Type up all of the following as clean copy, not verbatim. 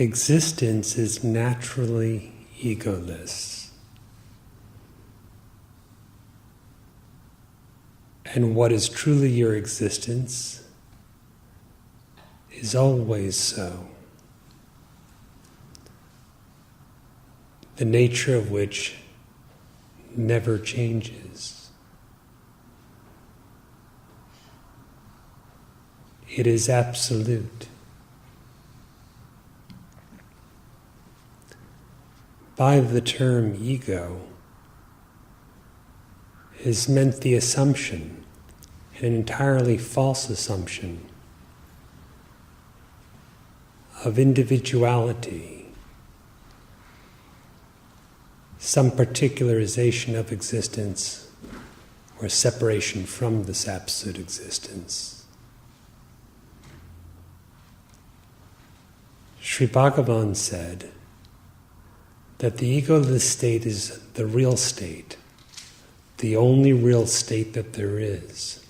Existence is naturally egoless. And what is truly your existence is always so, the nature of which never changes. It is absolute. By the term ego is meant the assumption, an entirely false assumption, of individuality, some particularization of existence or separation from this absolute existence. Sri Bhagavan said that the egoless state is the real state, the only real state that there is.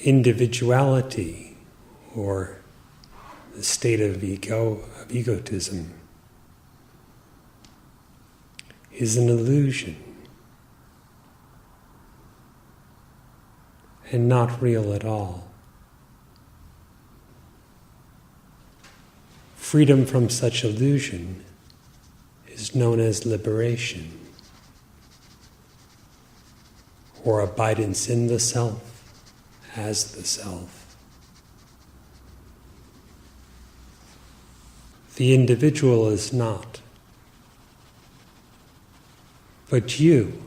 Individuality, or the state of egotism, is an illusion and not real at all. Freedom from such illusion is known as liberation, or abidance in the self as the self. The individual is not, but you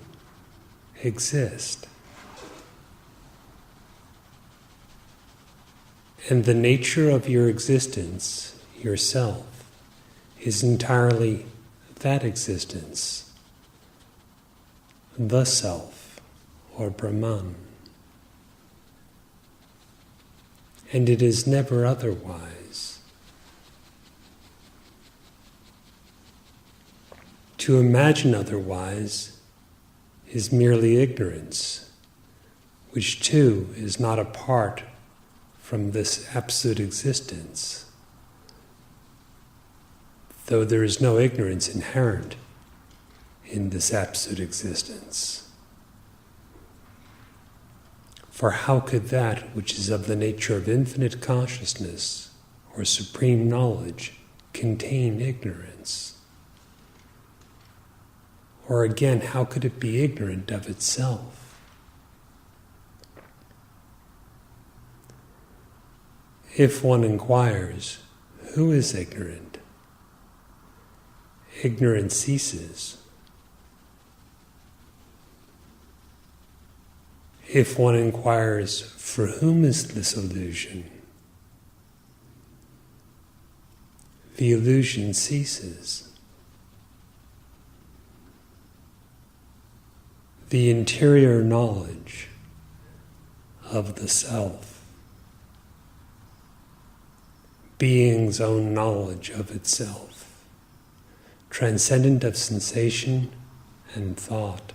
exist. And the nature of your existence, yourself, is entirely that existence, the self, or Brahman. And it is never otherwise. To imagine otherwise is merely ignorance, which too is not apart from this absolute existence, though there is no ignorance inherent in this absolute existence. For how could that which is of the nature of infinite consciousness or supreme knowledge contain ignorance? Or again, how could it be ignorant of itself? If one inquires, who is ignorant? Ignorance ceases. If one inquires, for whom is this illusion? The illusion ceases. The interior knowledge of the self, being's own knowledge of itself, transcendent of sensation and thought,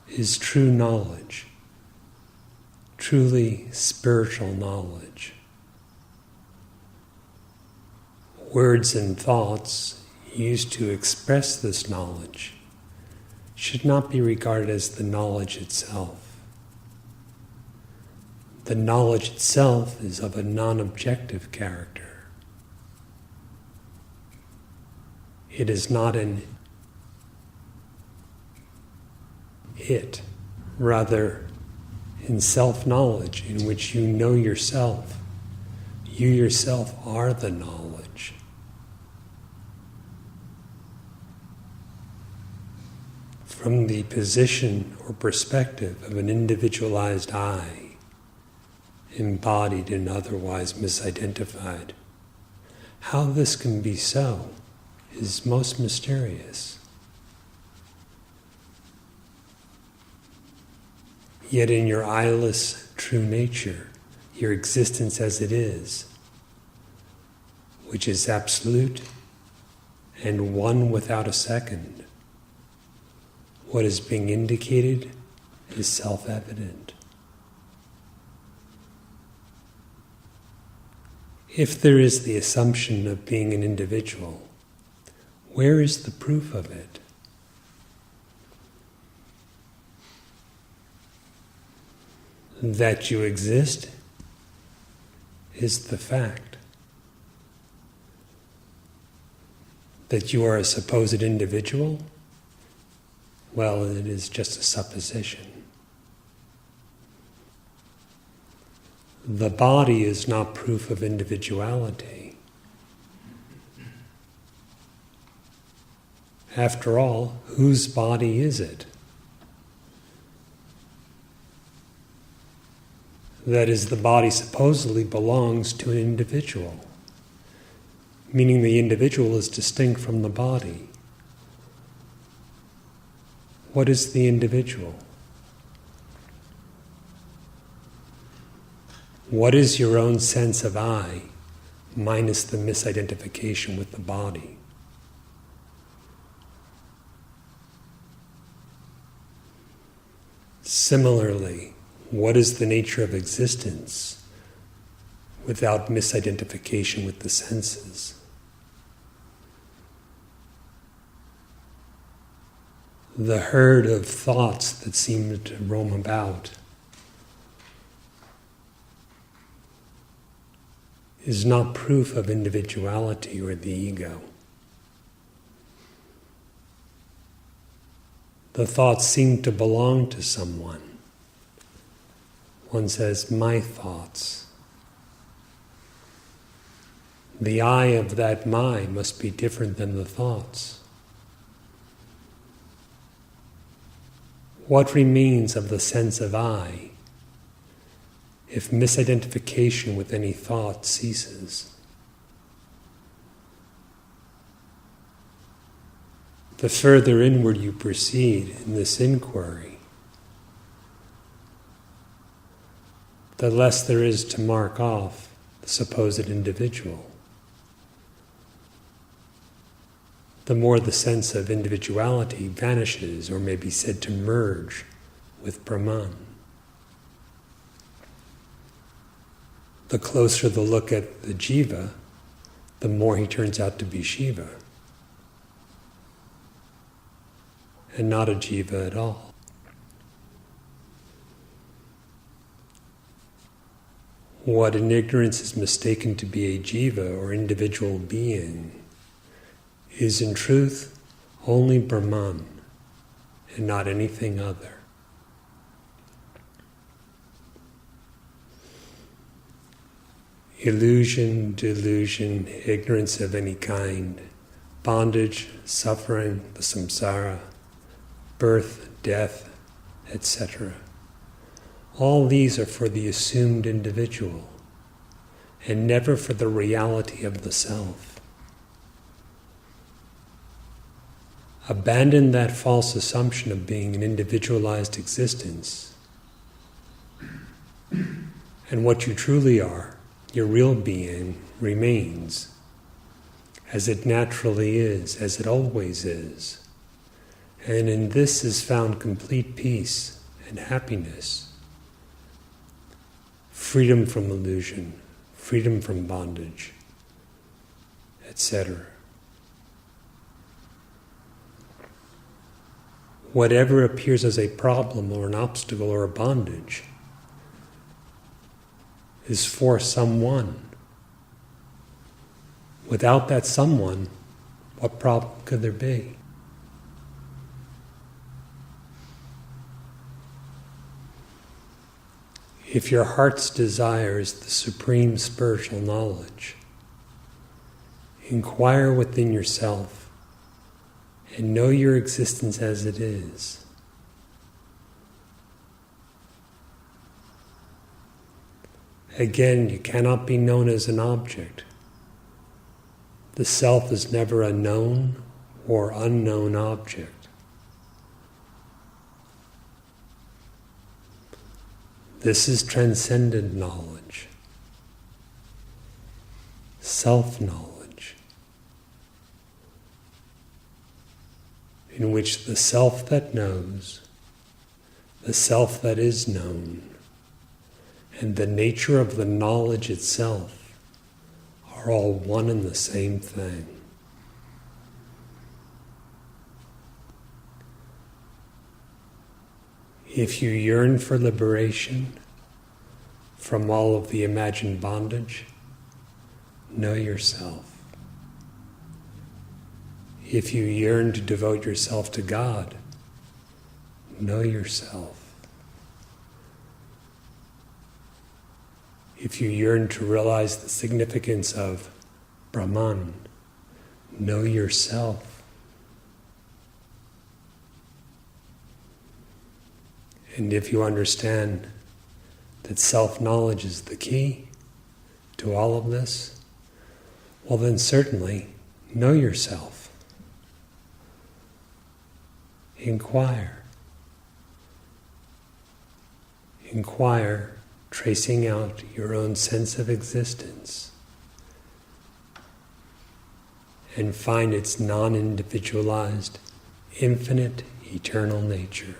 is true knowledge, truly spiritual knowledge. Words and thoughts used to express this knowledge should not be regarded as the knowledge itself. The knowledge itself is of a non-objective character. It is not an it, rather in self-knowledge in which you know yourself. You yourself are the knowledge. From the position or perspective of an individualized I, embodied and otherwise misidentified, how this can be so is most mysterious. Yet in your eyeless true nature, your existence as it is, which is absolute and one without a second, what is being indicated is self-evident. If there is the assumption of being an individual, where is the proof of it? That you exist is the fact. That you are a supposed individual, well, it is just a supposition. The body is not proof of individuality. After all, whose body is it? That is, the body supposedly belongs to an individual, meaning the individual is distinct from the body. What is the individual? What is your own sense of I, minus the misidentification with the body? Similarly, what is the nature of existence without misidentification with the senses? The herd of thoughts that seem to roam about is not proof of individuality or the ego. The thoughts seem to belong to someone. One says, my thoughts. The I of that my must be different than the thoughts. What remains of the sense of I if misidentification with any thought ceases? The further inward you proceed in this inquiry, the less there is to mark off the supposed individual. The more the sense of individuality vanishes, or may be said to merge with Brahman. The closer the look at the jiva, the more he turns out to be Shiva, and not a jiva at all. What in ignorance is mistaken to be a jiva or individual being is in truth only Brahman and not anything other. Illusion, delusion, ignorance of any kind, bondage, suffering, the samsara, birth, death, etc. All these are for the assumed individual and never for the reality of the self. Abandon that false assumption of being an individualized existence, and what you truly are, your real being, remains as it naturally is, as it always is. And in this is found complete peace and happiness, freedom from illusion, freedom from bondage, etc. Whatever appears as a problem or an obstacle or a bondage is for someone. Without that someone, what problem could there be? If your heart's desire is the supreme spiritual knowledge, inquire within yourself and know your existence as it is. Again, you cannot be known as an object. The self is never a known or unknown object. This is transcendent knowledge, self-knowledge, in which the self that knows, the self that is known, and the nature of the knowledge itself are all one and the same thing. If you yearn for liberation from all of the imagined bondage, know yourself. If you yearn to devote yourself to God, know yourself. If you yearn to realize the significance of Brahman, know yourself. And if you understand that self-knowledge is the key to all of this, well then certainly know yourself. Inquire. Inquire, tracing out your own sense of existence, and find its non-individualized, infinite, eternal nature.